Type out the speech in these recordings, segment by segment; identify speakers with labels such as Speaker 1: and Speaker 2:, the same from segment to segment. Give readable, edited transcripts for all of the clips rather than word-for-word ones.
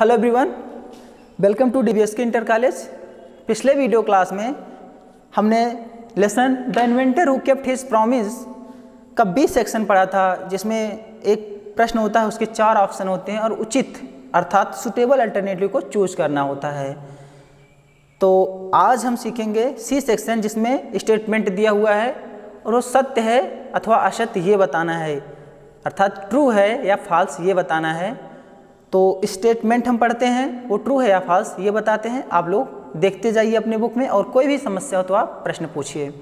Speaker 1: Hello everyone, welcome to DBSK inter college. पिछले video class में हमने lesson the inventor who kept his promise का B section पढ़ा था, जिसमें एक प्रश्न होता है, उसके 4 ऑप्शन होते हैं और उचित अर्थात सुटेबल अल्टरनेटिव को चूज करना होता है। तो आज हम सीखेंगे सी सेक्शन, जिसमें स्टेटमेंट दिया हुआ है और वो सत्य है अथवा असत्य ये बताना है, अर्थात ट्रू है या फॉल्स ये बताना है। तो स्टेटमेंट हम पढ़ते हैं, वो ट्रू है या फॉल्स ये बताते हैं। आप लोग देखते जाइए अपने बुक में, और कोई भी समस्या हो तो आप प्रश्न पूछिए।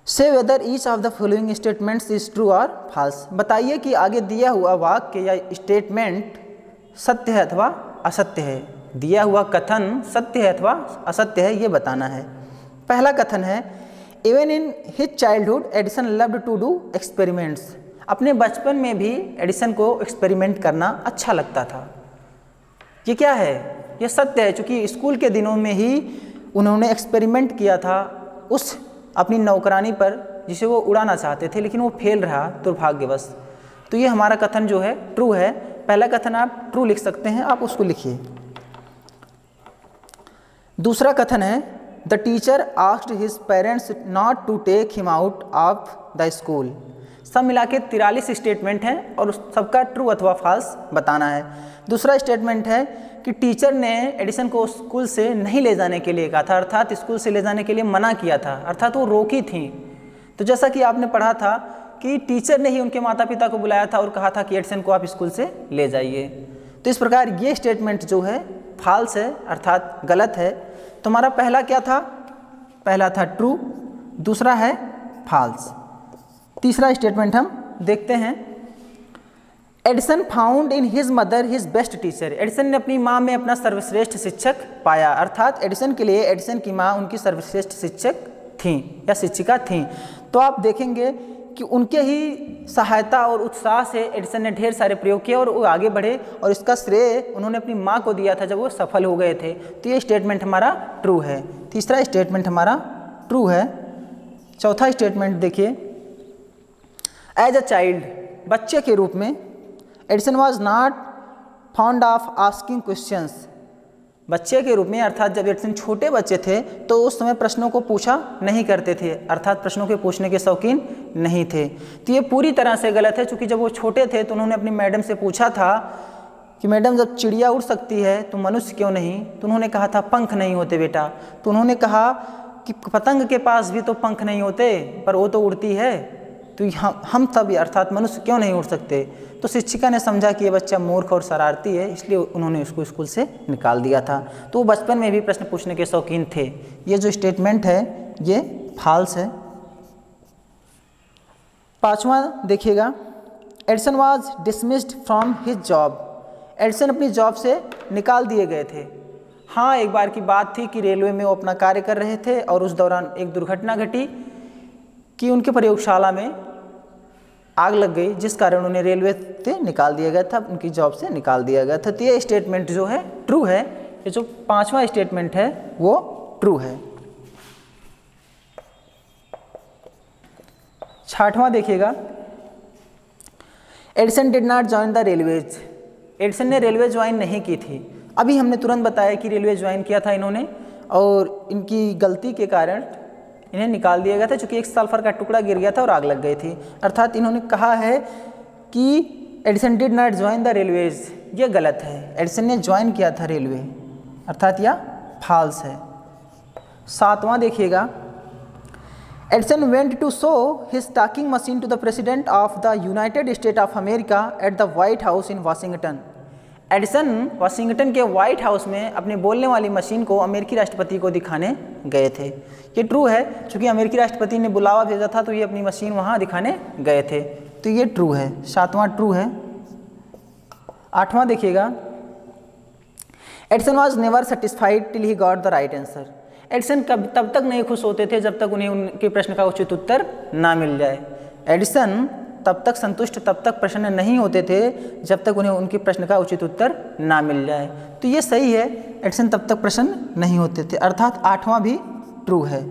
Speaker 1: से whether each of the following statements is true और फॉल्स। बताइए कि आगे दिया हुआ वाक्य या स्टेटमेंट सत्य है अथवा असत्य है। दिया हुआ कथन सत्य है अथवा असत्य है ये बताना है। पहला कथन है, even in his childhood Edison loved to do experiments. अपने बचपन में भी एडिसन को एक्सपेरिमेंट करना अच्छा लगता था। ये क्या है? ये सत्य है, क्योंकि स्कूल के दिनों में ही उन्होंने एक्सपेरिमेंट किया था उस अपनी नौकरानी पर, जिसे वो उड़ाना चाहते थे, लेकिन वो फेल रहा दुर्भाग्यवश। तो ये हमारा कथन जो है ट्रू है। पहला कथन आप ट्रू लिख सकते हैं, आप उसको लिखिए। दूसरा कथन है, the teacher asked his parents not to take him out of the school. सब मिला के 43 स्टेटमेंट हैं और सबका ट्रू अथवा फॉल्स बताना है। दूसरा स्टेटमेंट है कि टीचर ने एडिसन को स्कूल से नहीं ले जाने के लिए कहा था, अर्थात स्कूल से ले जाने के लिए मना किया था, अर्थात वो रोकी थी। तो जैसा कि आपने पढ़ा था कि टीचर ने ही उनके माता पिता को बुलाया था और कहा था कि एडिसन को आप स्कूल से ले जाइए। तो इस प्रकार ये स्टेटमेंट जो है फॉल्स है, अर्थात गलत है। तुम्हारा पहला क्या था? पहला था ट्रू, दूसरा है फॉल्स। तीसरा स्टेटमेंट हम देखते हैं, Edison found in his mother his best teacher. Edison ने अपनी माँ में अपना सर्वश्रेष्ठ शिक्षक पाया, अर्थात एडिसन के लिए एडिसन की माँ उनकी सर्वश्रेष्ठ शिक्षक थी या शिक्षिका थी। तो आप देखेंगे कि उनके ही सहायता और उत्साह से एडिसन ने ढेर सारे प्रयोग किए और वो आगे बढ़े, और इसका श्रेय उन्होंने अपनी माँ को दिया था जब वो सफल हो गए थे। तो ये स्टेटमेंट हमारा ट्रू है। तीसरा स्टेटमेंट हमारा ट्रू है। चौथा स्टेटमेंट देखिए, एज अ चाइल्ड, बच्चे के रूप में Edison was not fond of asking questions. बच्चे के रूप में अर्थात जब एडिसन छोटे बच्चे थे तो उस समय प्रश्नों को पूछा नहीं करते थे, अर्थात प्रश्नों के पूछने के शौकीन नहीं थे। तो ये पूरी तरह से गलत है, क्योंकि जब वो छोटे थे तो उन्होंने अपनी मैडम से पूछा था कि मैडम जब चिड़िया उड़ सकती है तो मनुष्य क्यों नहीं? तो उन्होंने कहा था पंख नहीं होते बेटा। तो उन्होंने कहा कि पतंग के पास भी तो पंख नहीं होते, पर वो तो उड़ती है, तो हम सब अर्थात मनुष्य क्यों नहीं उड़ सकते? तो शिक्षिका ने समझा कि ये बच्चा मूर्ख और शरारती है, इसलिए उन्होंने उसको स्कूल से निकाल दिया था। तो वो बचपन में भी प्रश्न पूछने के शौकीन थे। ये जो स्टेटमेंट है ये फॉल्स है। पांचवा देखिएगा, Edison was dismissed from his job. Edison अपनी जॉब से निकाल दिए गए थे। हाँ, एक बार की बात थी कि रेलवे में वो अपना कार्य कर रहे थे और उस दौरान एक दुर्घटना घटी कि उनके प्रयोगशाला में आग लग गई, जिस कारण उन्हें रेलवे से निकाल दिया गया था, उनकी जॉब से निकाल दिया गया था। तो ये स्टेटमेंट जो है ट्रू है। ये जो पांचवा स्टेटमेंट है वो ट्रू है। छठवां देखिएगा, Edison did not join the railways. Edison ने रेलवे ज्वाइन नहीं की थी। अभी हमने तुरंत बताया कि रेलवे ज्वाइन किया था इन्होंने, और इनकी गलती के कारण इन्हें निकाल दिया गया था, क्योंकि एक सल्फर का टुकड़ा गिर गया था और आग लग गई थी। अर्थात इन्होंने कहा है कि Edison did not join the railways, ये गलत है। एडिसन ने ज्वाइन किया था रेलवे, अर्थात यह फॉल्स है। सातवां देखिएगा, Edison went to show his talking machine to the president of the United State of America at the White House in Washington. Edison Washington के व्हाइट हाउस में अपने बोलने वाली मशीन को अमेरिकी राष्ट्रपति को दिखाने गए थे। ये ट्रू है, क्योंकि अमेरिकी राष्ट्रपति ने बुलावा भेजा था तो ये अपनी मशीन वहाँ दिखाने गए थे। तो ये ट्रू है, सातवां ट्रू है। आठवां देखिएगा, Edison was never satisfied till he got the right answer. Edison तब तक नहीं खुश होते थे जब तक उन्हें उनके प्रश्न का उचित उत्तर ना मिल जाए। एडिसन तब तक संतुष्ट, तब तक प्रसन्न नहीं होते थे जब तक उन्हें उनके प्रश्न का उचित उत्तर ना मिल जाए। तो ये सही है, एडिसन तब तक प्रसन्न नहीं होते थे, अर्थात आठवां भी ट्रू है।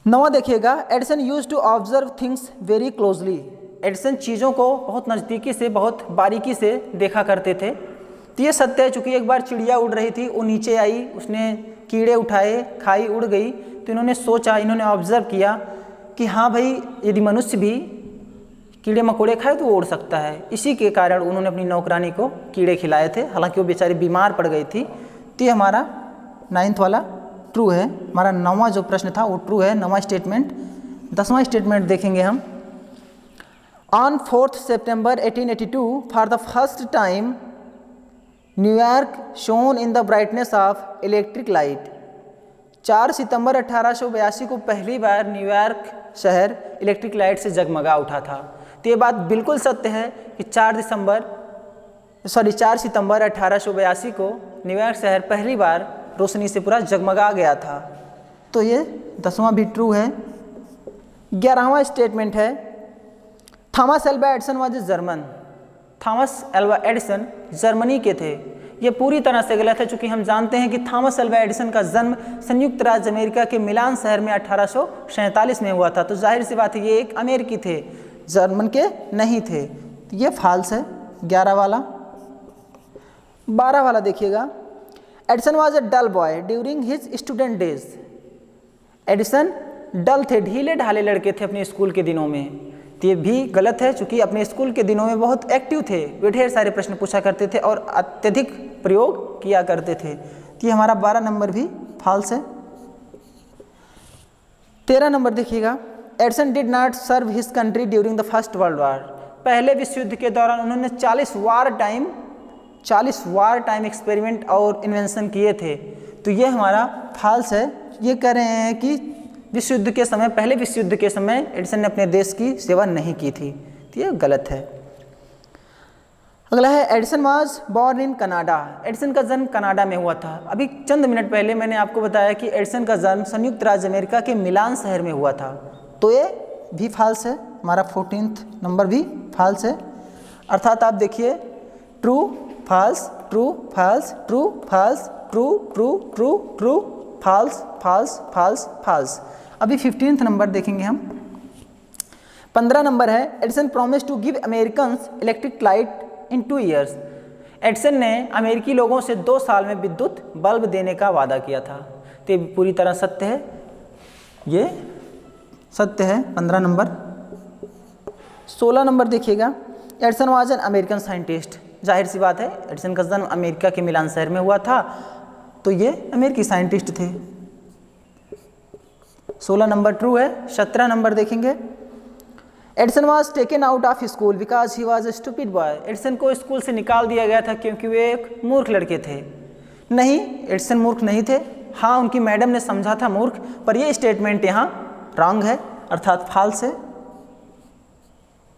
Speaker 1: नौवां देखिएगा, Edison used to observe things very closely. Edison चीज़ों को बहुत नज़दीकी से, बहुत बारीकी से देखा करते थे। तो ये सत्य है, चूँकि एक बार चिड़िया उड़ रही थी, वो नीचे आई, उसने कीड़े उठाए, खाई, उड़ गई, तो इन्होंने सोचा, इन्होंने ऑब्जर्व किया कि हाँ भाई, यदि मनुष्य भी कीड़े मकोड़े खाए तो वो उड़ सकता है। इसी के कारण उन्होंने अपनी नौकरानी को कीड़े खिलाए थे, हालांकि वो बेचारी बीमार पड़ गई थी। तो ये हमारा 9th वाला ट्रू है। हमारा 9वां जो प्रश्न था वो ट्रू है, 9वां स्टेटमेंट। 10वां स्टेटमेंट देखेंगे हम। On 4 September 1882 for the first time New York shown in the brightness of electric light. 4 सितंबर 1882 को पहली बार न्यूयॉर्क शहर इलेक्ट्रिक लाइट से जगमगा उठा था। तो ये बात बिल्कुल सत्य है कि 4 सितंबर 1882 को न्यूयॉर्क शहर पहली बार रोशनी से पूरा जगमगा गया था। तो ये 10वां भी ट्रू है। 11वां स्टेटमेंट है, Thomas Alva Edison was a German. Thomas Alva Edison Germany के थे। ये पूरी तरह से गलत है, चूँकि हम जानते हैं कि थॉमस एल्वा एडिसन का जन्म संयुक्त राज्य अमेरिका के मिलान शहर में 1847 में हुआ था। तो जाहिर सी बात है ये एक अमेरिकी थे, जर्मन के नहीं थे। तो ये फॉल्स है 11 वाला। 12 वाला देखिएगा, Edison was a dull boy during his student days. Edison dull थे, ढीले ढाले लड़के थे अपने स्कूल के दिनों में। तो ये भी गलत है, चूँकि अपने स्कूल के दिनों में बहुत एक्टिव थे, वे ढेर सारे प्रश्न पूछा करते थे और अत्यधिक प्रयोग किया करते थे। तो ये हमारा 12 नंबर भी फॉल्स है। 13 नंबर देखिएगा, Edison did not serve his country during the First World War. पहले विश्व युद्ध के दौरान उन्होंने 40 वार टाइम एक्सपेरिमेंट और इन्वेंशन किए थे। तो ये हमारा फॉल्स है। ये कह रहे हैं कि विश्व युद्ध के समय, पहले विश्व युद्ध के समय एडिसन ने अपने देश की सेवा नहीं की थी। तो ये गलत है। अगला है, Edison was born in Canada. Edison का जन्म कनाडा में हुआ था। अभी चंद मिनट पहले मैंने आपको बताया कि एडिसन का जन्म संयुक्त राज्य अमेरिका के मिलान शहर में हुआ था। तो ये भी फॉल्स है। हमारा 14th नंबर भी फॉल्स है। अर्थात आप देखिए, true false, true false, true false, true true true true, false false false false. अभी 15th नंबर देखेंगे हम। 15 नंबर है, Edison promise to give Americans electric light in 2 years। एडिसन ने अमेरिकी लोगों से 2 साल में विद्युत बल्ब देने का वादा किया था। तो ये पूरी तरह सत्य है, ये सत्य है। 15 नंबर। 16 नंबर देखिएगा, Edison was an American scientist. जाहिर सी बात है, एडिसन का जन्म अमेरिका के मिलान शहर में हुआ था, तो ये अमेरिकी साइंटिस्ट थे। 16 नंबर ट्रू है। 17 नंबर देखेंगे, Edison was taken out of school because he was a stupid boy. Edison को स्कूल से निकाल दिया गया था क्योंकि वे एक मूर्ख लड़के थे। नहीं, एडिसन मूर्ख नहीं थे। हाँ, उनकी मैडम ने समझा था मूर्ख, पर ये स्टेटमेंट यहाँ रॉन्ग है, अर्थात फॉल्स है।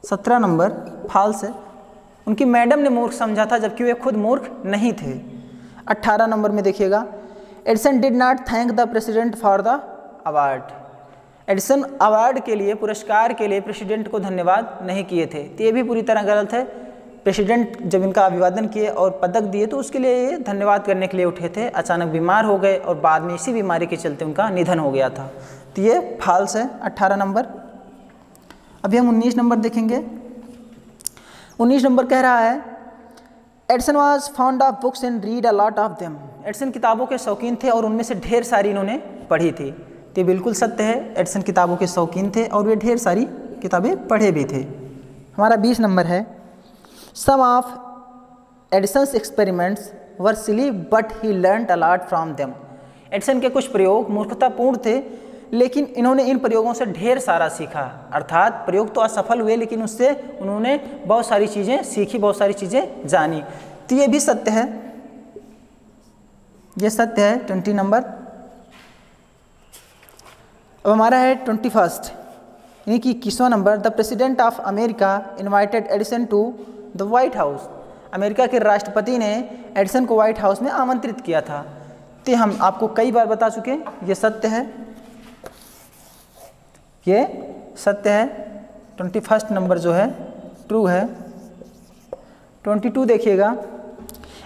Speaker 1: 17 नंबर फॉल्स है। उनकी मैडम ने मूर्ख समझा था जबकि वे खुद मूर्ख नहीं थे। 18 नंबर में देखिएगा, Edison did not thank the president for the award. Edison award के लिए, पुरस्कार के लिए प्रेसिडेंट को धन्यवाद नहीं किए थे। तो ये भी पूरी तरह गलत है। प्रेसिडेंट जब इनका अभिवादन किए और पदक दिए तो उसके लिए ये धन्यवाद करने के लिए उठे थे। अचानक बीमार हो गए और बाद में इसी बीमारी के चलते उनका निधन हो गया था। तो ये फॉल्स है 18 नंबर। अभी हम 19 नंबर देखेंगे। 19 नंबर कह रहा है, Edison was fond of books and read a lot of them. Edison किताबों के शौकीन थे और उनमें से ढेर सारी इन्होंने पढ़ी थी। तो ये बिल्कुल सत्य है, एडिसन किताबों के शौकीन थे और वे ढेर सारी किताबें पढ़े भी थे। हमारा 20 नंबर है, some of Edison's experiments were silly but he learned a lot from them. Edison के कुछ प्रयोग मूर्खतापूर्ण थे, लेकिन इन्होंने इन प्रयोगों से ढेर सारा सीखा। अर्थात प्रयोग तो असफल हुए, लेकिन उससे उन्होंने बहुत सारी चीज़ें सीखी, बहुत सारी चीज़ें जानी। तो ये भी सत्य है, ये सत्य है। 20 नंबर। अब हमारा है 21st, यानी कि 21वां number. The president of America invited Edison to the White House. America के राष्ट्रपति ने एडिसन को व्हाइट हाउस में आमंत्रित किया था। तो हम आपको कई बार बता चुके हैं, ये सत्य है, ये सत्य है। 21st नंबर जो है ट्रू है। 22 देखिएगा,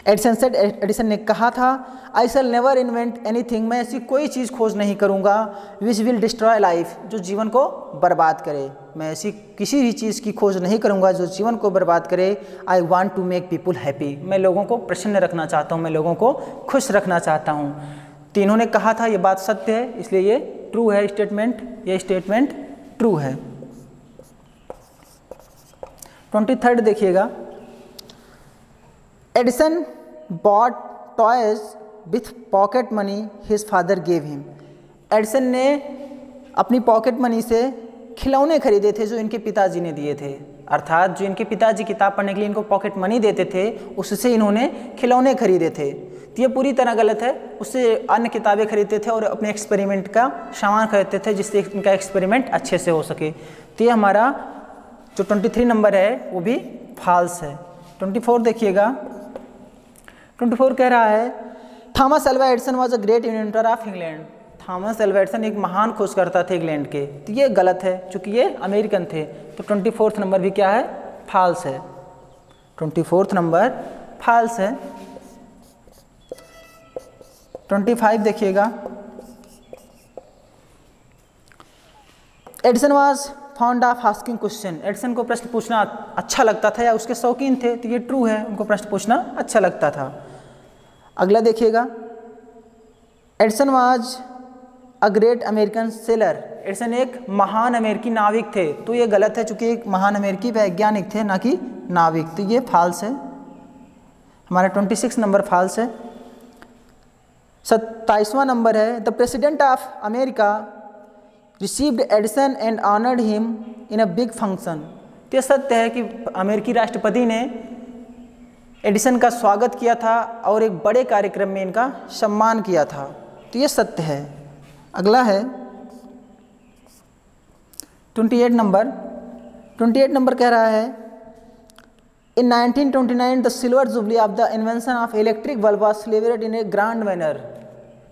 Speaker 1: एडिसन ने कहा था, आई शैल नेवर इन्वेंट एनीथिंग, मैं ऐसी कोई चीज़ खोज नहीं करूँगा विच विल डिस्ट्रॉय लाइफ, जो जीवन को बर्बाद करे। मैं ऐसी किसी भी चीज़ की खोज नहीं करूँगा जो जीवन को बर्बाद करे। I want to make people happy, मैं लोगों को प्रसन्न रखना चाहता हूँ, मैं लोगों को खुश रखना चाहता हूँ। तो इन्होंने कहा था, ये बात सत्य है, इसलिए ये ट्रू है स्टेटमेंट, ये स्टेटमेंट ट्रू है। 23rd देखिएगा, Edison bought toys with pocket money his father gave him. Edison ने अपनी पॉकेट मनी से खिलौने खरीदे थे जो इनके पिताजी ने दिए थे, अर्थात जो इनके पिताजी किताब पढ़ने के लिए इनको पॉकेट मनी देते थे उससे इन्होंने खिलौने खरीदे थे। तो ये पूरी तरह गलत है, उससे अन्य किताबें खरीदते थे और अपने एक्सपेरिमेंट का सामान खरीदते थे जिससे इनका एक्सपेरिमेंट अच्छे से हो सके। तो ये हमारा जो 23 नंबर है वो भी फॉल्स है। 24 देखिएगा, 24 कह रहा है, Thomas Alva Edison was a great inventor of England. Thomas Alva Edison एक महान खोजकर्ता थे इंग्लैंड के। तो ये गलत है क्योंकि ये अमेरिकन थे। तो 24 नंबर भी क्या है, फॉल्स है। 24 नंबर फॉल्स है। 25 देखिएगा, Edison was fond of asking question. Edison को प्रश्न पूछना अच्छा लगता था या उसके शौकीन थे, तो ये ट्रू है, उनको प्रश्न पूछना अच्छा लगता था। अगला देखिएगा, Edison was a great American seller. Edison एक महान अमेरिकी नाविक थे। तो ये गलत है क्योंकि एक महान अमेरिकी वैज्ञानिक थे, ना कि नाविक। तो ये फॉल्स है, हमारा 26 नंबर फॉल्स है। 27वां नंबर है, the president of America received Edison and honoured him in a big function. तो ये सत्य है कि अमेरिकी राष्ट्रपति ने एडिसन का स्वागत किया था और एक बड़े कार्यक्रम में इनका सम्मान किया था। तो ये सत्य है। अगला है 28 नंबर। 28 नंबर कह रहा है, इन 1929 the silver jubilee of the invention of electric bulb was celebrated in A grand manner.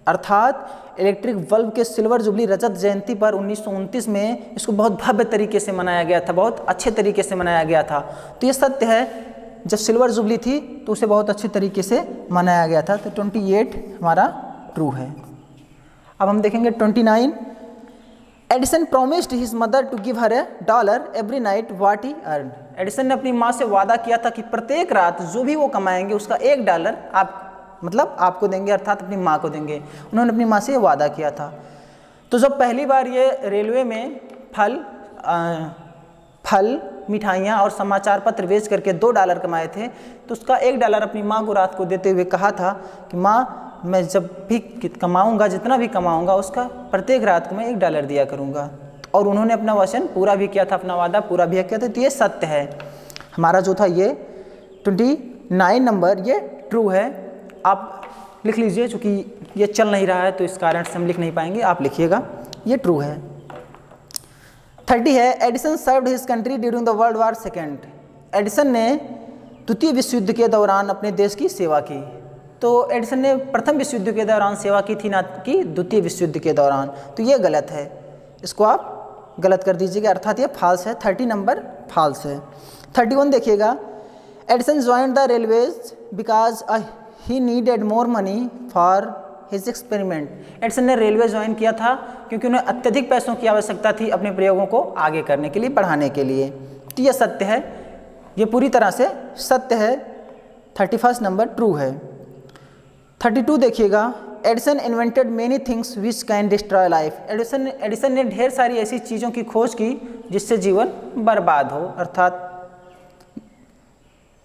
Speaker 1: अर्थात इलेक्ट्रिक बल्ब के सिल्वर जुबली रजत जयंती पर 1929 में इसको बहुत भव्य तरीके से मनाया गया था, बहुत अच्छे तरीके से मनाया गया था। तो ये सत्य है, जब सिल्वर जुबली थी तो उसे बहुत अच्छे तरीके से मनाया गया था। तो 28 हमारा ट्रू है। अब हम देखेंगे 29। Edison promised his mother to give her $1 every night what he earn. Edison ने अपनी माँ से वादा किया था कि प्रत्येक रात जो भी वो कमाएंगे उसका $1 आपको देंगे, अर्थात अपनी माँ को देंगे। उन्होंने अपनी माँ से वादा किया था। तो जब पहली बार ये रेलवे में फल मिठाइयाँ और समाचार पत्र बेच करके $2 कमाए थे, तो उसका $1 अपनी माँ को रात को देते हुए कहा था कि माँ, मैं जब भी कमाऊँगा, जितना भी कमाऊँगा उसका प्रत्येक रात को मैं $1 दिया करूँगा। और उन्होंने अपना वचन पूरा भी किया था, अपना वादा पूरा भी किया था। तो ये सत्य है। हमारा जो था ये 29 नंबर ये ट्रू है। आप लिख लीजिए, चूँकि ये चल नहीं रहा है तो इस कारण से हम लिख नहीं पाएंगे, आप लिखिएगा, ये ट्रू है। 30 है, Edison served his country during the world war second. Edison ने द्वितीय विश्व युद्ध के दौरान अपने देश की सेवा की। तो एडिसन ने प्रथम विश्व युद्ध के दौरान सेवा की थी, ना कि द्वितीय विश्व युद्ध के दौरान। तो ये गलत है, इसको आप गलत कर दीजिएगा, अर्थात ये फॉल्स है। 30 नंबर फॉल्स है। 31 देखिएगा, Edison joined the railways because he needed more money for his experiment. Edison ने रेलवे ज्वाइन किया था क्योंकि उन्हें अत्यधिक पैसों की आवश्यकता थी अपने प्रयोगों को आगे करने के लिए, बढ़ाने के लिए। तो यह सत्य है, ये पूरी तरह से सत्य है। 31 नंबर ट्रू है। 32 देखिएगा, Edison invented many things which can destroy life. Edison ने ढेर सारी ऐसी चीज़ों की खोज की जिससे जीवन बर्बाद हो, अर्थात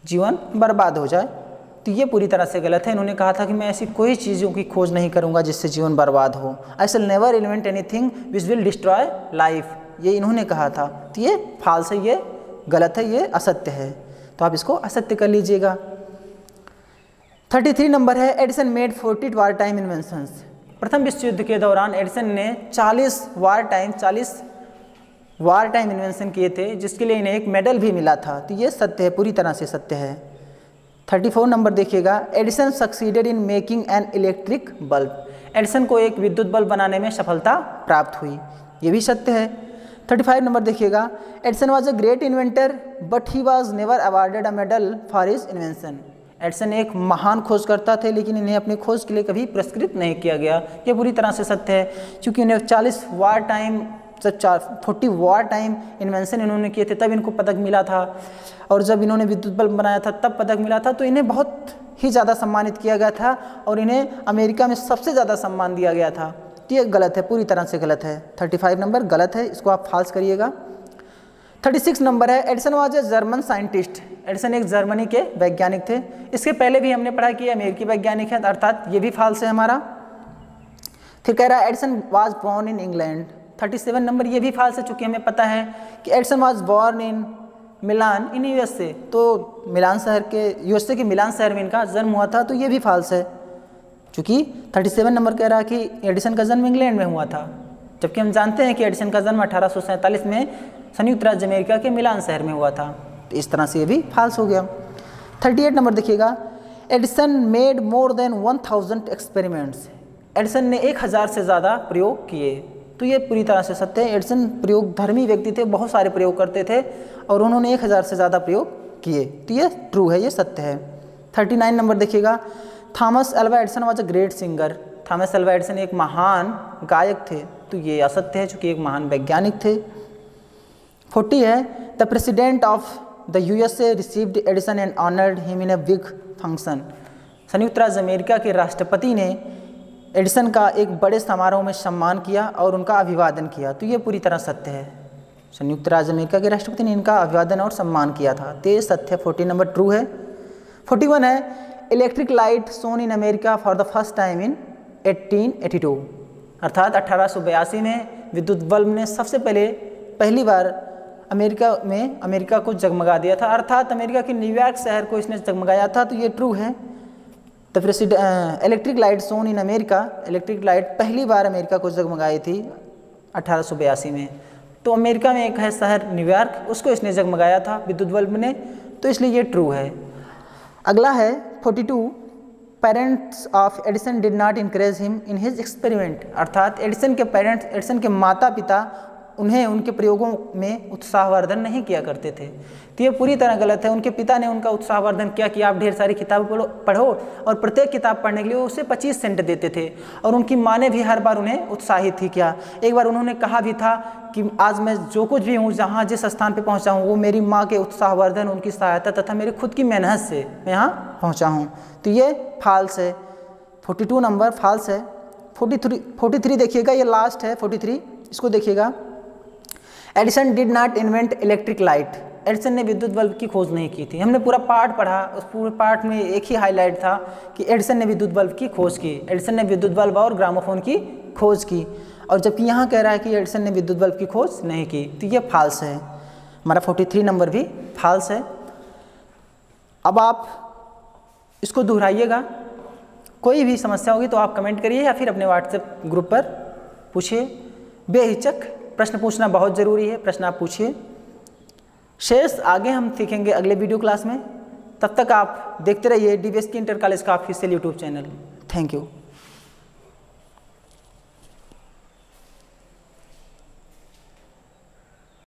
Speaker 1: जीवन बर्बाद हो जाए। तो ये पूरी तरह से गलत है। इन्होंने कहा था कि मैं ऐसी कोई चीज़ों की खोज नहीं करूंगा जिससे जीवन बर्बाद हो। I shall never invent anything which will destroy life, ये इन्होंने कहा था। तो ये फॉल्स है, ये गलत है, ये असत्य है। तो आप इसको असत्य कर लीजिएगा। 33 नंबर है, Edison made 40 war time inventions. प्रथम विश्व युद्ध के दौरान एडिसन ने 40 वार टाइम इन्वेंशन किए थे, जिसके लिए इन्हें एक मेडल भी मिला था। तो ये सत्य है, पूरी तरह से सत्य है। 34 नंबर देखिएगा, Edison succeeded in making an electric bulb. Edison को एक विद्युत बल्ब बनाने में सफलता प्राप्त हुई, ये भी सत्य है। 35 नंबर देखिएगा, Edison was a great inventor but he was never awarded a medal for his invention. Edison एक महान खोजकर्ता थे, लेकिन इन्हें अपनी खोज के लिए कभी पुरस्कृत नहीं किया गया। ये पूरी तरह से सत्य है, क्योंकि इन्हें 40 war time 40 war time invention इन्होंने किए थे, तब इनको पदक मिला था। और जब इन्होंने विद्युत बल्ब बनाया था तब पदक मिला था। तो इन्हें बहुत ही ज़्यादा सम्मानित किया गया था और इन्हें अमेरिका में सबसे ज़्यादा सम्मान दिया गया था। तो ये गलत है, पूरी तरह से गलत है। 35 नंबर गलत है, इसको आप फॉल्स करिएगा। 36 नंबर है, Edison was a German scientist. Edison एक जर्मनी के वैज्ञानिक थे। इसके पहले भी हमने पढ़ा कि अमेरिकी वैज्ञानिक है, अर्थात ये भी फॉल्स है हमारा। फिर कह रहा है Edison was born in England. 37 number ये भी फॉल्स है, चूँकि हमें पता है कि Edison was born in Milan in USA. तो मिलान शहर के यूएसए के मिलान शहर में इनका जन्म हुआ था, तो ये भी फॉल्स है, क्योंकि 37 नंबर कह रहा है कि एडिसन का जन्म इंग्लैंड में हुआ था, जबकि हम जानते हैं कि एडिसन का जन्म 1847 में संयुक्त राज्य अमेरिका के मिलान शहर में हुआ था। तो इस तरह से ये भी फॉल्स हो गया। 38 नंबर देखिएगा, Edison made more than 1000 experiments. Edison ने 1000 से ज़्यादा प्रयोग किए। तो ये पूरी तरह से सत्य है। एडिसन प्रयोगधर्मी व्यक्ति थे, बहुत सारे प्रयोग करते थे और उन्होंने 1000 से ज़्यादा प्रयोग किए। तो ये ट्रू है, ये सत्य है। 39 नंबर देखिएगा, Thomas Alva Edison was a great singer. Thomas Alva Edison एक महान गायक थे। तो ये असत्य है, चूँकि एक महान वैज्ञानिक थे। 40 है, the president of the USA received Edison and honoured him in a big function. संयुक्त राज्य अमेरिका के राष्ट्रपति ने एडिसन का एक बड़े समारोह में सम्मान किया और उनका अभिवादन किया। तो ये पूरी तरह सत्य है। संयुक्त राज्य अमेरिका के राष्ट्रपति ने इनका अभिवादन और सम्मान किया था। तो ये सत्य है, 40 नंबर ट्रू है। 41 है, electric light shone in America for the first time in 1882। अर्थात 1882 में विद्युत बल्ब ने सबसे पहली बार अमेरिका को जगमगा दिया था, अर्थात अमेरिका के न्यूयॉर्क शहर को इसने जगमगाया था। तो ये ट्रू है। The electric light shone in America, electric light पहली बार अमेरिका को जगमगाई थी 1882 में। तो अमेरिका में एक है शहर न्यूयॉर्क, उसको इसने जगमगाया था विद्युत बल्ब ने, तो इसलिए ये ट्रू है। अगला है 42, parents of Edison did not encourage him in his experiment. अर्थात एडिसन के पेरेंट्स, एडिसन के माता पिता उन्हें उनके प्रयोगों में उत्साहवर्धन नहीं किया करते थे। तो ये पूरी तरह गलत है। उनके पिता ने उनका उत्साहवर्धन क्या किया, आप ढेर सारी किताबें पढ़ो और प्रत्येक किताब पढ़ने के लिए उसे 25 सेंट देते थे। और उनकी माँ ने भी हर बार उन्हें उत्साहित ही किया। एक बार उन्होंने कहा भी था कि आज मैं जो कुछ भी हूँ, जहाँ जिस स्थान पर पहुँचा हूँ, वो मेरी माँ के उत्साहवर्धन, उनकी सहायता तथा मेरी खुद की मेहनत से मैं यहाँ पहुँचा हूँ। तो ये फॉल्स है। 42 नंबर फॉल्स है। 43 देखिएगा, ये लास्ट है 43, इसको देखिएगा। Edison did not invent electric light. Edison ने विद्युत बल्ब की खोज नहीं की थी। हमने पूरा पार्ट पढ़ा, उस पूरे पार्ट में एक ही हाईलाइट था कि एडिसन ने विद्युत बल्ब की खोज की। एडिसन ने विद्युत बल्ब और ग्रामोफोन की खोज की, और जबकि यहाँ कह रहा है कि एडिसन ने विद्युत बल्ब की खोज नहीं की। तो ये फॉल्स है। हमारा 43 नंबर भी फॉल्स है। अब आप इसको दोहराइएगा। कोई भी समस्या होगी तो आप कमेंट करिए या फिर अपने व्हाट्सएप ग्रुप पर पूछिए। बेहिचक प्रश्न पूछना बहुत ज़रूरी है, प्रश्न आप पूछिए। शेष आगे हम सीखेंगे अगले वीडियो क्लास में। तब तक आप देखते रहिए DBSK इंटर कॉलेज का official YouTube channel. Thank you.